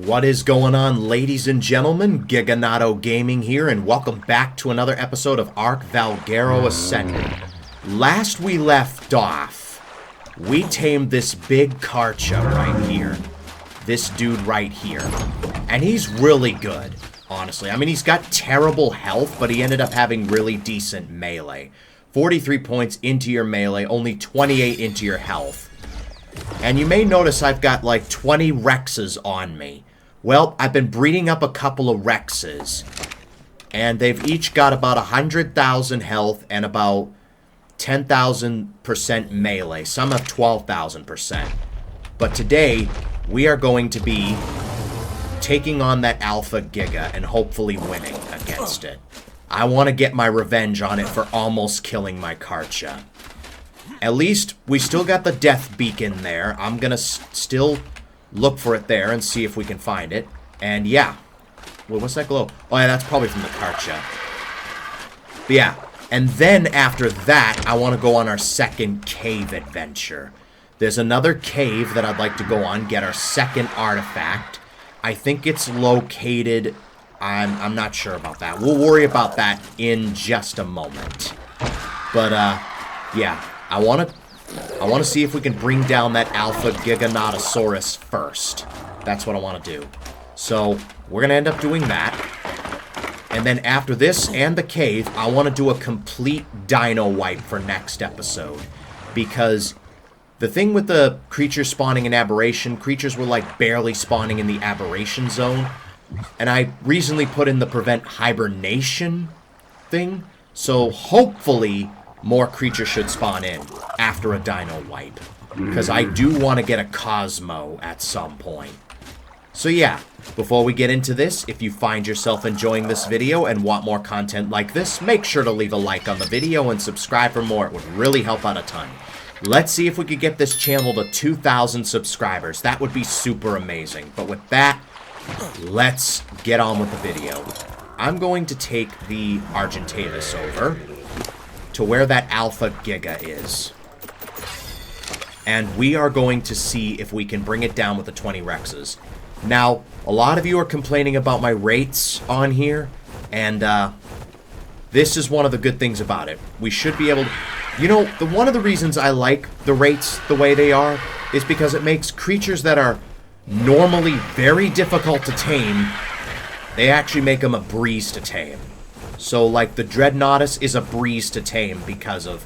What is going on, ladies and gentlemen? Giganato Gaming here, and welcome back to another episode of Ark Valguero Ascended. Last we left off, we tamed this big Karcha right here. This dude right here. And he's really good, honestly. I mean, he's got terrible health, but he ended up having really decent melee. 43 points into your melee, only 28 into your health. And you may notice I've got like 20 Rexes on me. Well, I've been breeding up a couple of Rexes. And they've each got about 100,000 health and about 10,000% melee. Some have 12,000%. But today, we are going to be taking on that Alpha Giga and hopefully winning against it. I want to get my revenge on it for almost killing my Karcha. At least, we still got the death beacon there. I'm gonna still look for it there and see if we can find it. And yeah. Well, what's that glow? Oh yeah, that's probably from the Karcha. But yeah. And then after that, I want to go on our second cave adventure. There's another cave that I'd like to go on, get our second artifact. I think it's located... I'm not sure about that. We'll worry about that in just a moment. But, yeah. I want to see if we can bring down that Alpha Giganotosaurus first. That's what I want to do. So, we're going to end up doing that. And then after this and the cave, I want to do a complete dino wipe for next episode. Because the thing with the creatures spawning in Aberration, creatures were like barely spawning in the Aberration zone. And I recently put in the prevent hibernation thing. So hopefully more creatures should spawn in after a dino wipe. Because I do want to get a Cosmo at some point. So yeah, before we get into this, if you find yourself enjoying this video and want more content like this, make sure to leave a like on the video and subscribe for more. It would really help out a ton. Let's see if we could get this channel to 2,000 subscribers. That would be super amazing. But with that, let's get on with the video. I'm going to take the Argentavis over to where that Alpha Giga is. And we are going to see if we can bring it down with the 20 Rexes. Now, a lot of you are complaining about my rates on here, and this is one of the good things about it. We should be able to... You know, one of the reasons I like the rates the way they are is because it makes creatures that are normally very difficult to tame, they actually make them a breeze to tame. So, like, the Dreadnoughtus is a breeze to tame because of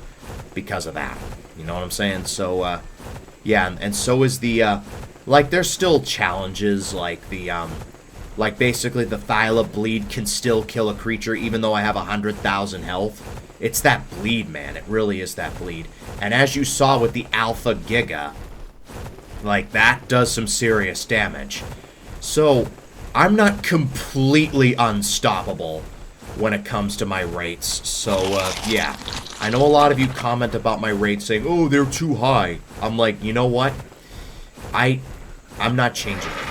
that. You know what I'm saying? So, yeah, and so is the, like, there's still challenges, like the, like, basically the Thyla Bleed can still kill a creature even though I have 100,000 health. It's that bleed, man. It really is that bleed. And as you saw with the Alpha Giga, like, that does some serious damage. So, I'm not completely unstoppable when it comes to my rates. So, yeah. I know a lot of you comment about my rates saying, oh, they're too high. I'm like, you know what? I'm not changing them.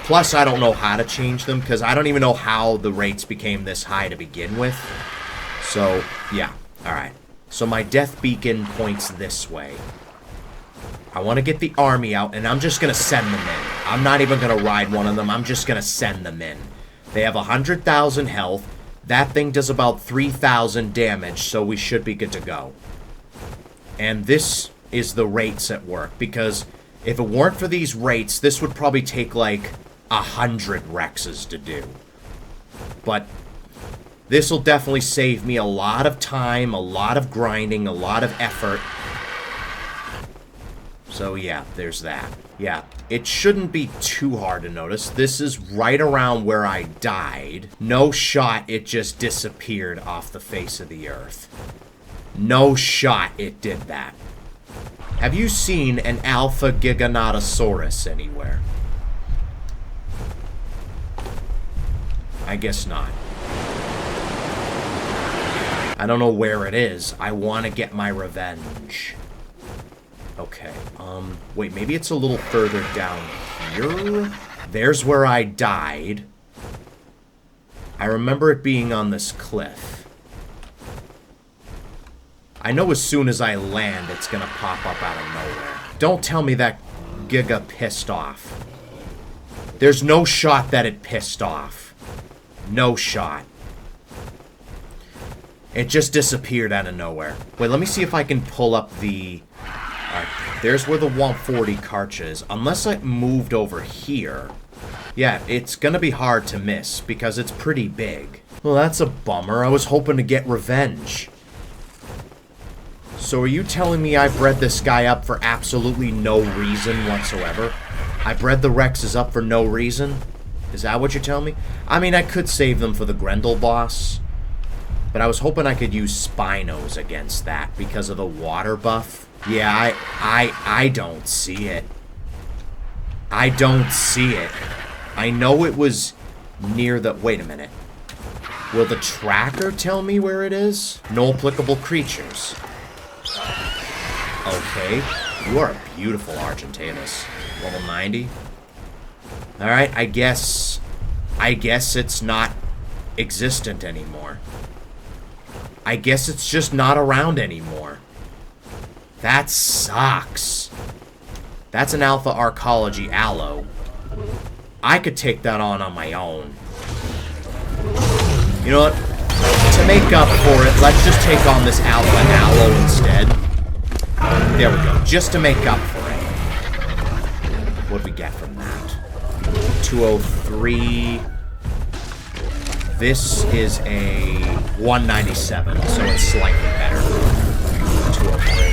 Plus, I don't know how to change them, because I don't even know how the rates became this high to begin with. So, yeah. Alright. So, my death beacon points this way. I want to get the army out, and I'm just going to send them in. I'm not even going to ride one of them. I'm just going to send them in. They have 100,000 health. That thing does about 3,000 damage, so we should be good to go. And this is the rates at work, because if it weren't for these rates, this would probably take like 100 Rexes to do. But this will definitely save me a lot of time, a lot of grinding, a lot of effort. So yeah, there's that. Yeah, it shouldn't be too hard to notice. This is right around where I died. No shot it just disappeared off the face of the earth. No shot it did that. Have you seen an Alpha Giganotosaurus anywhere? I guess not. I don't know where it is. I want to get my revenge. Okay, wait, maybe it's a little further down here? There's where I died. I remember it being on this cliff. I know as soon as I land, it's gonna pop up out of nowhere. Don't tell me that Giga pissed off. There's no shot that it pissed off. No shot. It just disappeared out of nowhere. Wait, let me see if I can pull up the... Alright, there's where the 140 Karch is. Unless I moved over here. Yeah, it's gonna be hard to miss, because it's pretty big. Well, that's a bummer. I was hoping to get revenge. So are you telling me I bred this guy up for absolutely no reason whatsoever? I bred the Rexes up for no reason? Is that what you're telling me? I mean, I could save them for the Grendel boss. But I was hoping I could use Spinos against that because of the water buff. Yeah, I don't see it. I don't see it. I know it was near the... Wait a minute. Will the tracker tell me where it is? No applicable creatures. Okay. You are a beautiful Argentavis. Level 90. Alright, I guess it's not existent anymore. I guess it's just not around anymore. That sucks. That's an Alpha Arcology Aloe. I could take that on my own. You know what? To make up for it, let's just take on this Alpha Aloe instead. There we go. Just to make up for it. What'd we get from that? 203. This is a 197, so it's slightly better. 203.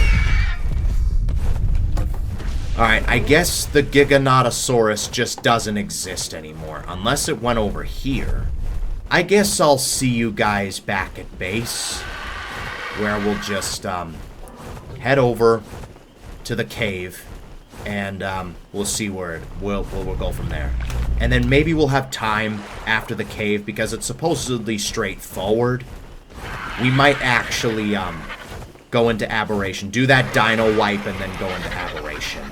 Alright, I guess the Giganotosaurus just doesn't exist anymore, unless it went over here. I guess I'll see you guys back at base, where we'll just head over to the cave, and we'll see where we'll go from there. And then maybe we'll have time after the cave, because it's supposedly straightforward. We might actually go into Aberration, do that Dino Wipe, and then go into Aberration.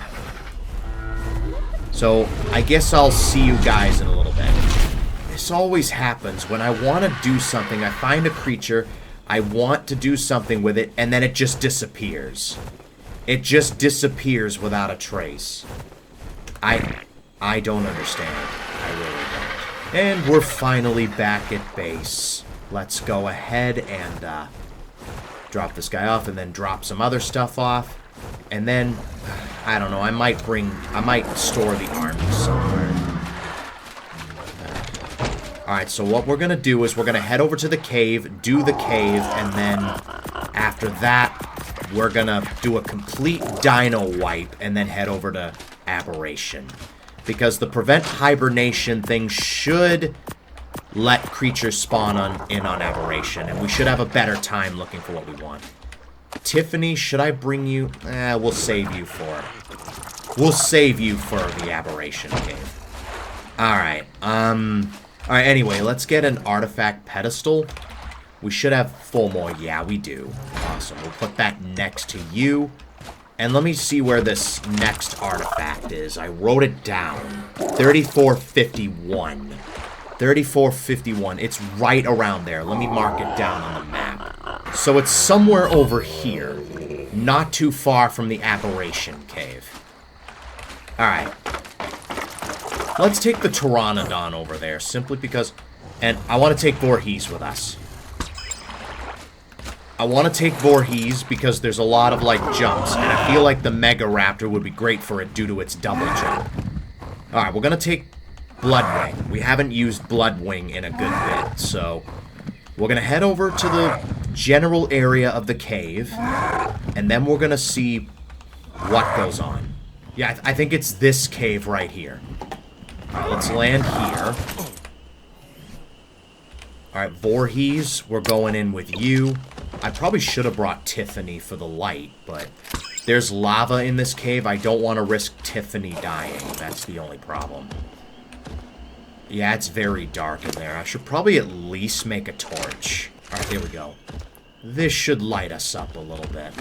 So, I guess I'll see you guys in a little bit. This always happens. When I want to do something, I find a creature, I want to do something with it, and then it just disappears. It just disappears without a trace. I don't understand. I really don't. And we're finally back at base. Let's go ahead and drop this guy off, and then drop some other stuff off. And then, I don't know, I might store the army somewhere. Alright, so what we're going to do is we're going to head over to the cave, do the cave, and then after that, we're going to do a complete Dino Wipe, and then head over to Aberration. Because the Prevent Hibernation thing should let creatures spawn in on Aberration, and we should have a better time looking for what we want. Tiffany, should I bring you? We'll save you for it. We'll save you for the Aberration cave. Alright, Alright, anyway, let's get an artifact pedestal. We should have 4 more. Yeah, we do. Awesome. We'll put that next to you. And let me see where this next artifact is. I wrote it down. 3451. 3451. It's right around there. Let me mark it down on the map. So it's somewhere over here. Not too far from the Aberration cave. Alright. Let's take the Pteranodon over there, simply because... And I want to take Voorhees with us. I want to take Voorhees because there's a lot of, like, jumps. And I feel like the Mega Raptor would be great for it due to its double jump. Alright, we're going to take Bloodwing. We haven't used Bloodwing in a good bit, so... We're going to head over to the general area of the cave. And then we're going to see what goes on. Yeah, I think it's this cave right here. Alright, let's land here. Alright, Voorhees, we're going in with you. I probably should have brought Tiffany for the light, but there's lava in this cave. I don't want to risk Tiffany dying. That's the only problem. Yeah, it's very dark in there. I should probably at least make a torch. Alright, here we go. This should light us up a little bit.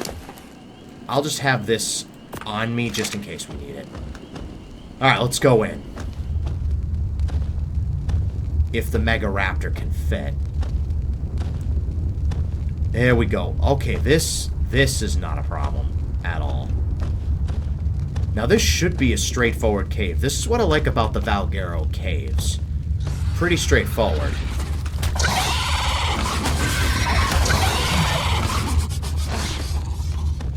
I'll just have this on me just in case we need it. Alright, let's go in. If the Mega Raptor can fit. There we go. Okay, this is not a problem at all. Now this should be a straightforward cave. This is what I like about the Valguero caves. Pretty straightforward.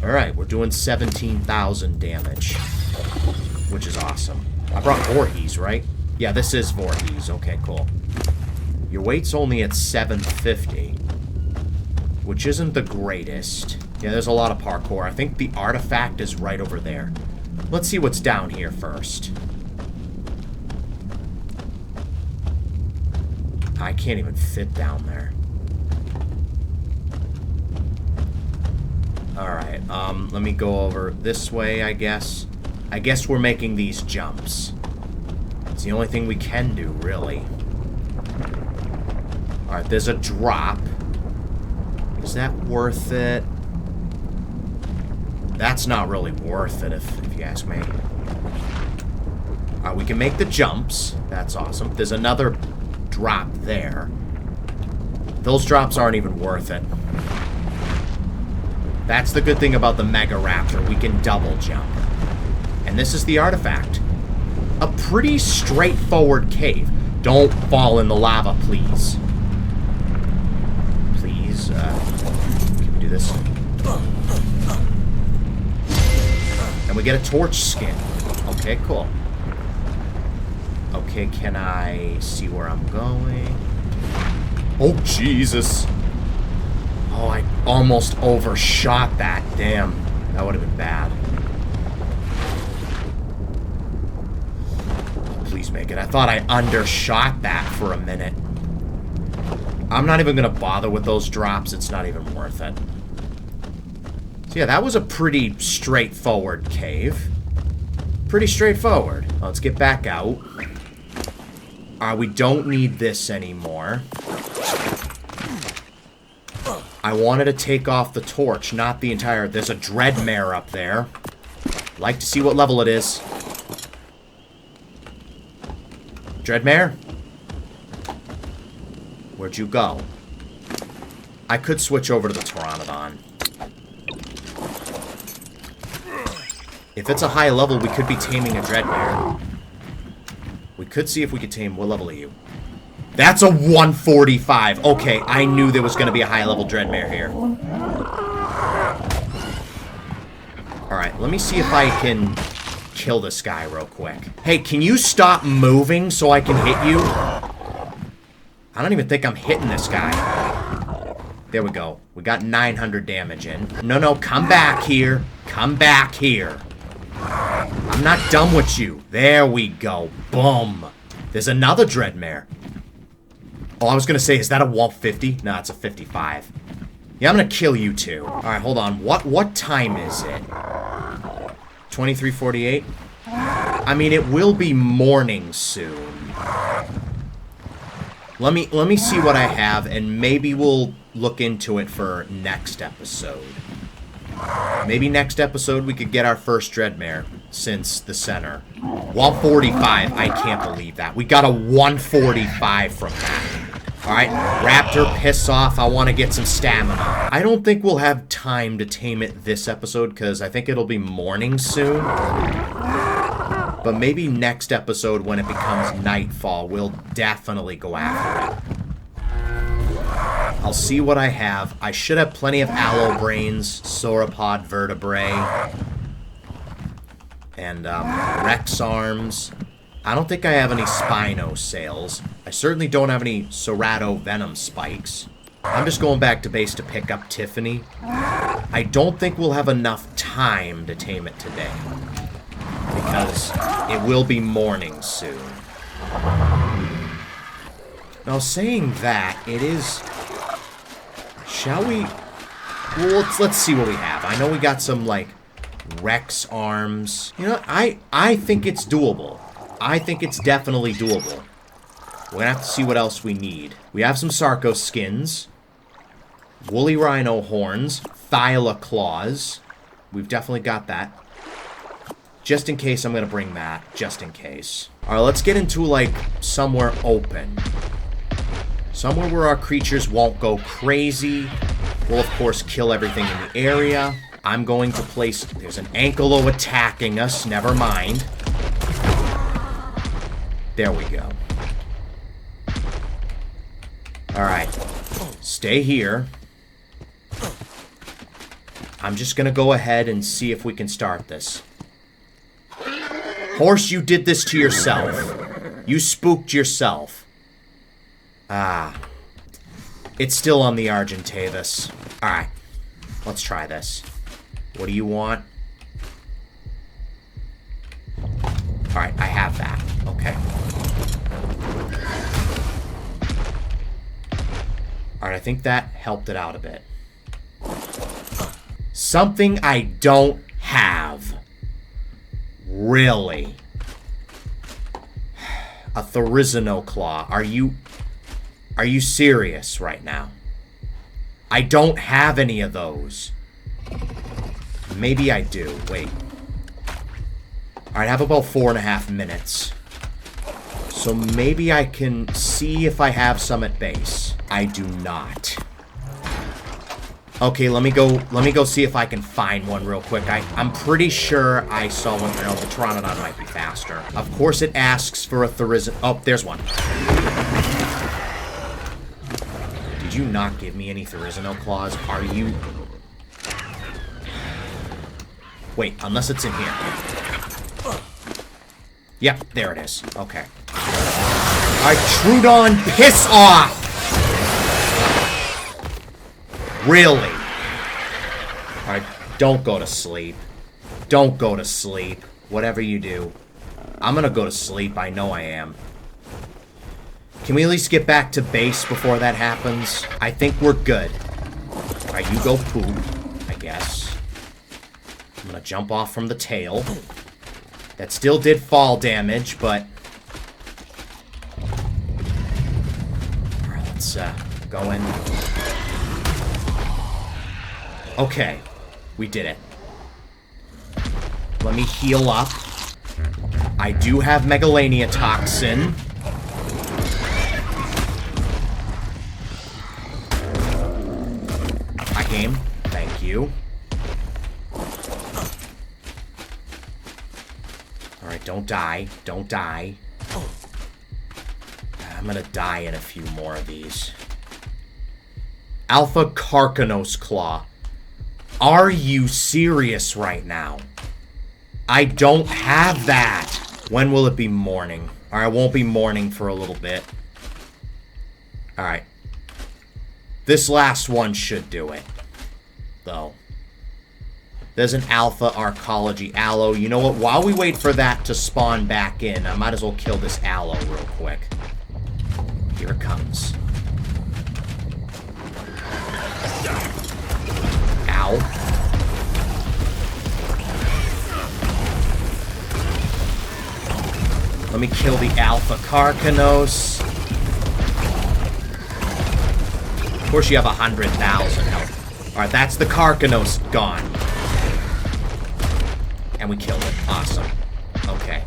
Alright, we're doing 17,000 damage. Which is awesome. I brought Voorhees, right? Yeah, this is Voorhees. Okay, cool. Your weight's only at 750. Which isn't the greatest. Yeah, there's a lot of parkour. I think the artifact is right over there. Let's see what's down here first. I can't even fit down there. Alright, let me go over this way, I guess. I guess we're making these jumps. It's the only thing we can do, really. Alright, there's a drop. Is that worth it? That's not really worth it, if you ask me. Alright, we can make the jumps. That's awesome. There's another drop there. Those drops aren't even worth it. That's the good thing about the Mega Raptor. We can double jump. And this is the artifact. A pretty straightforward cave. Don't fall in the lava, please. Please, can we do this? And we get a torch skin. Okay, cool. Okay, can I see where I'm going? Oh, Jesus. Oh, I almost overshot that. Damn. That would have been bad. Please make it. I thought I undershot that for a minute. I'm not even going to bother with those drops. It's not even worth it. So yeah, that was a pretty straightforward cave. Pretty straightforward. Let's get back out. We don't need this anymore. I wanted to take off the torch, not the entire... There's a Dreadmare up there. Like to see what level it is. Dreadmare? Where'd you go? I could switch over to the Pteranodon. If it's a high level, we could be taming a Dreadmare. We could see if we could tame... What level are you? That's a 145. Okay, I knew there was going to be a high-level Dreadmare here. Alright, let me see if I can kill this guy real quick. Hey, can you stop moving so I can hit you? I don't even think I'm hitting this guy. There we go. We got 900 damage in. No, come back here. Come back here. I'm not done with you. There we go. Boom. There's another Dreadmare. Oh, I was going to say, is that a 150? No, it's a 55. Yeah, I'm going to kill you two. Alright, hold on. What time is it? 23:48? I mean, it will be morning soon. Let me see what I have, and maybe we'll look into it for next episode. Maybe next episode we could get our first Dreadmare since the center. 145. I can't believe that. We got a 145 from that. Alright, Raptor, piss off. I want to get some stamina. I don't think we'll have time to tame it this episode, because I think it'll be morning soon. But maybe next episode, when it becomes nightfall, we'll definitely go after it. I'll see what I have. I should have plenty of aloe brains, sauropod vertebrae, and Rex arms. I don't think I have any Spino sails. I certainly don't have any Cerato venom spikes. I'm just going back to base to pick up Tiffany. I don't think we'll have enough time to tame it today, because it will be morning soon. Now, saying that, it is... Shall we... Well, let's see what we have. I know we got some, like, Rex arms. You know, I think it's doable. I think it's definitely doable. We're gonna have to see what else we need. We have some Sarco skins. Woolly Rhino horns. Thyla claws. We've definitely got that. Just in case, I'm gonna bring that. Just in case. Alright, let's get into, like, somewhere open. Somewhere where our creatures won't go crazy. We'll, of course, kill everything in the area. I'm going to place... There's an Ankylo attacking us. Never mind. There we go. Alright. Stay here. I'm just gonna go ahead and see if we can start this. Horse, you did this to yourself. You spooked yourself. Ah. It's still on the Argentavis. Alright. Let's try this. What do you want? Alright, I have that. Okay. Alright, I think that helped it out a bit. Something I don't have. Really? A Therizino Claw. Are you serious right now? I don't have any of those. Maybe I do. Wait. Alright, I have about 4.5 minutes. So maybe I can see if I have some at base. I do not. Okay, let me go see if I can find one real quick. I'm pretty sure I saw one. No, the Pteranodon might be faster. Of course it asks for a Therizino. Oh, there's one. Did you not give me any Therizino Claws? Are you... Wait, unless it's in here. Yep, there it is. Okay. Alright, Trudon, piss off! Really? Alright, don't go to sleep. Don't go to sleep. Whatever you do. I'm gonna go to sleep, I know I am. Can we at least get back to base before that happens? I think we're good. Alright, you go poop, I guess. I'm gonna jump off from the tail. That still did fall damage, but... Alright, let's go in. Okay, we did it. Let me heal up. I do have Megalania Toxin. Hi, game. Thank you. Alright, don't die. Don't die. I'm gonna die in a few more of these. Alpha Carcanos Claw. Are you serious right now? I don't have that. When will it be morning? Alright, it won't be morning for a little bit. Alright. This last one should do it. Though. There's an Alpha Arcology Aloe. You know what? While we wait for that to spawn back in, I might as well kill this Aloe real quick. Here it comes. Ow. Let me kill the Alpha Carcanos. Of course you have 100,000 health. Alright, that's the Carcanos gone. And we killed it. Awesome. Okay.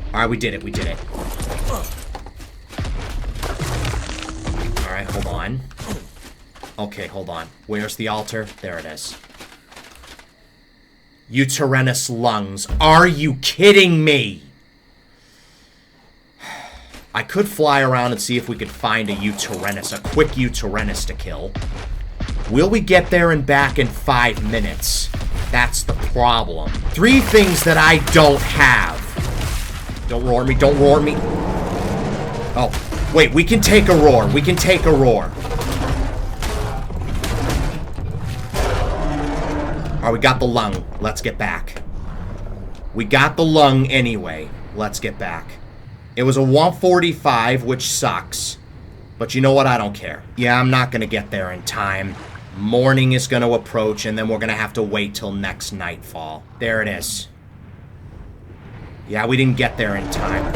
Alright, we did it. We did it. Alright, hold on. Okay, hold on. Where's the altar? There it is. Uterinus lungs. Are you kidding me? I could fly around and see if we could find a Uterinus, a quick Uterinus to kill. Will we get there and back in 5 minutes? That's the problem. 3 things that I don't have. Don't roar me, don't roar me. Oh, wait, we can take a roar. We can take a roar. Alright, we got the lung. Let's get back. We got the lung anyway. Let's get back. It was a 145, which sucks. But you know what? I don't care. Yeah, I'm not going to get there in time. Morning is going to approach, and then we're going to have to wait till next nightfall. There it is. Yeah, we didn't get there in time.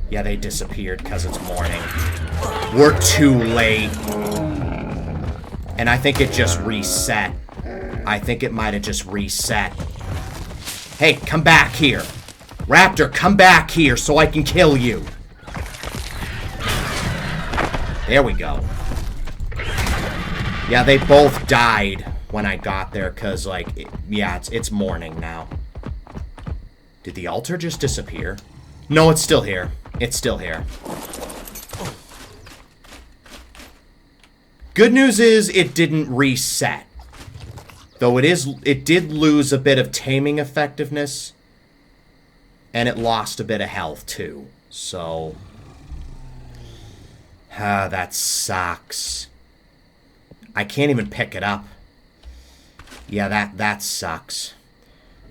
Yeah, they disappeared because it's morning. We're too late. And I think it just reset. I think it might have just reset. Hey, come back here. Raptor, come back here so I can kill you. There we go. Yeah, they both died. when I got there, because, like, yeah, it's morning now. Did the altar just disappear? No, it's still here. It's still here. Good news is it didn't reset. Though it did lose a bit of taming effectiveness. And it lost a bit of health, too. So... that sucks. I can't even pick it up. Yeah, that sucks.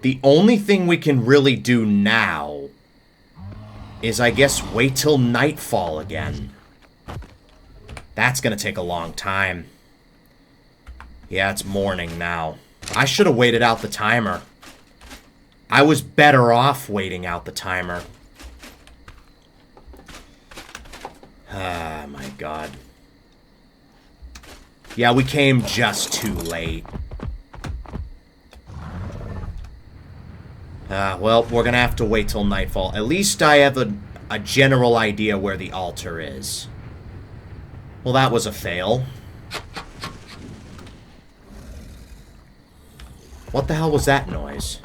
The only thing we can really do now is, I guess, wait till nightfall again. That's gonna take a long time. Yeah, it's morning now. I should have waited out the timer. I was better off waiting out the timer. Ah, my God. Yeah, we came just too late. Well, we're gonna have to wait till nightfall. At least I have a general idea where the altar is. Well, that was a fail. What the hell was that noise?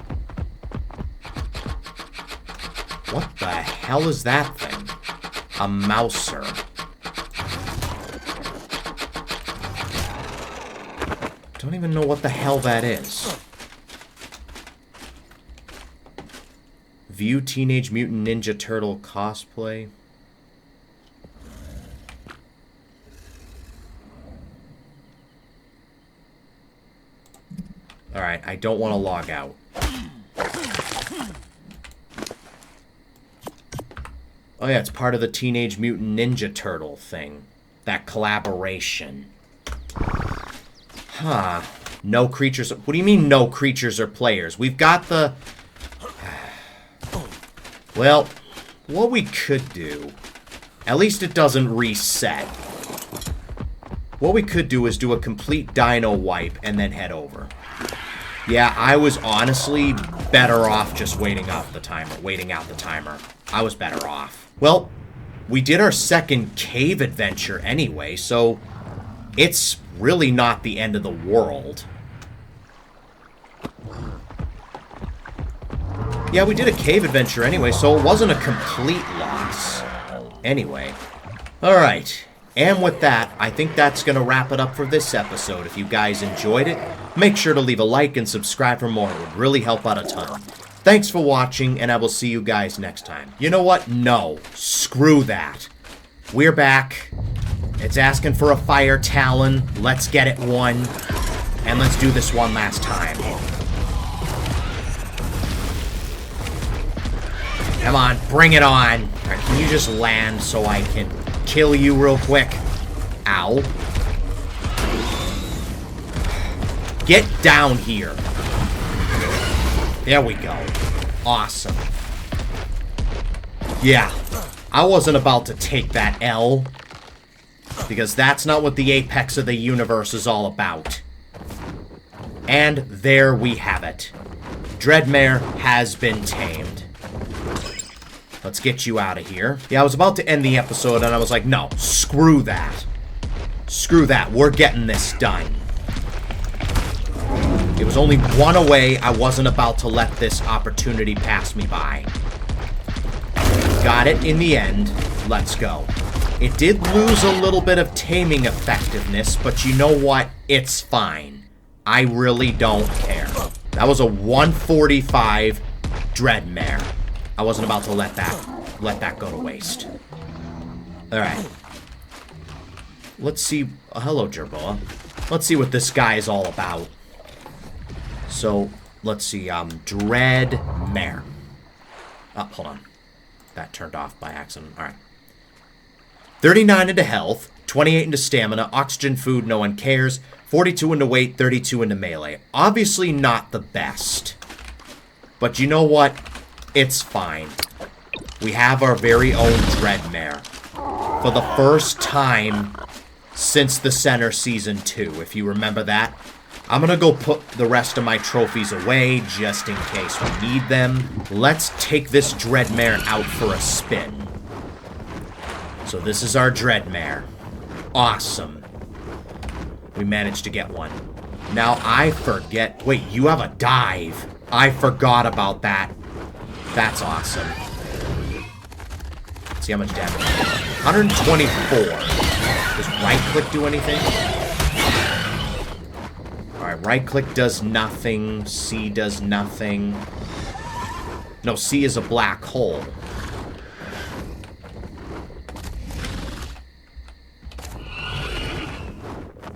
What the hell is that thing? A mouser. Don't even know what the hell that is. View Teenage Mutant Ninja Turtle cosplay. Alright, I don't want to log out. Oh yeah, it's part of the Teenage Mutant Ninja Turtle thing. That collaboration. Huh. No creatures... What do you mean no creatures or players? We've got the... Well, what we could do... At least it doesn't reset. What we could do is do a complete dino wipe and then head over. Yeah, I was honestly better off just waiting out the timer. I was better off. Well, we did our second cave adventure anyway, so it's really not the end of the world. Yeah, we did a cave adventure anyway, so it wasn't a complete loss. Anyway. Alright. And with that, I think that's going to wrap it up for this episode. If you guys enjoyed it, make sure to leave a like and subscribe for more. It would really help out a ton. Thanks for watching, and I will see you guys next time. You know what? No. Screw that. We're back. It's asking for a fire talon. Let's get it one. And let's do this one last time. Come on, bring it on. Alright, can you just land so I can kill you real quick? Ow. Get down here. There we go. Awesome. Yeah. I wasn't about to take that L. Because that's not what the apex of the universe is all about. And there we have it. Dreadmare has been tamed. Let's get you out of here. Yeah, I was about to end the episode, and I was like, no, screw that. Screw that. We're getting this done. It was only one away. I wasn't about to let this opportunity pass me by. Got it in the end. Let's go. It did lose a little bit of taming effectiveness, but you know what? It's fine. I really don't care. That was a 145 Dreadmare. I wasn't about to let that go to waste. Alright. Let's see... hello, Jerboa. Let's see what this guy is all about. So, let's see. Dreadmare. Oh, hold on. That turned off by accident. Alright. 39 into health, 28 into stamina, oxygen, food, no one cares, 42 into weight, 32 into melee. Obviously not the best. But you know what? It's fine. We have our very own Dreadmare. For the first time since the Center Season 2, if you remember that. I'm gonna go put the rest of my trophies away, just in case we need them. Let's take this Dreadmare out for a spin. So this is our Dreadmare. Awesome. We managed to get one. Now, I forget... Wait, you have a dive. I forgot about that. That's awesome. Let's see how much damage. 124. Does right-click do anything? Alright, right-click does nothing. C does nothing. No, C is a black hole.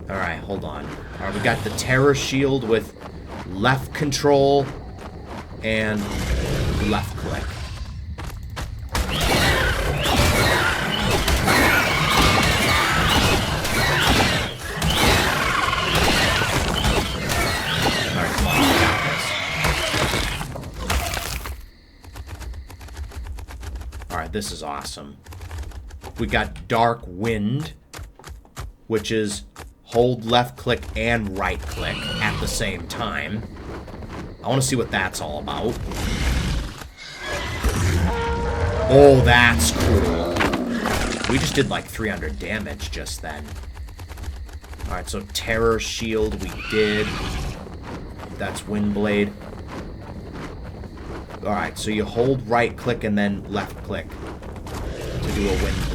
Alright, hold on. Alright, we got the terror shield with left control and left click. Alright, come on, we got this. Alright, this is awesome. We got Dark Wind, which is hold left click and right click at the same time. I want to see what that's all about. Oh, that's cool. We just did like 300 damage just then. Alright, so Terror Shield we did. That's Windblade. Alright, so you hold right click and then left click to do a Windblade.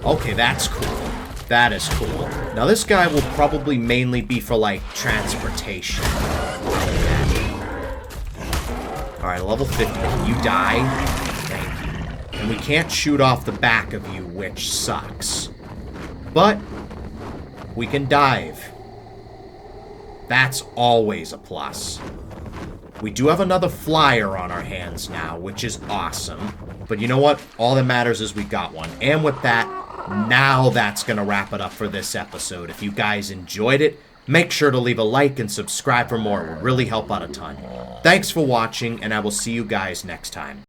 Okay, that's cool. That is cool. Now, this guy will probably mainly be for, like, transportation. Alright, level 50. You die. Thank you. And we can't shoot off the back of you, which sucks. But we can dive. That's always a plus. We do have another flyer on our hands now, which is awesome. But you know what? All that matters is we got one. And with that, now that's going to wrap it up for this episode. If you guys enjoyed it, make sure to leave a like and subscribe for more. It would really help out a ton. Thanks for watching, and I will see you guys next time.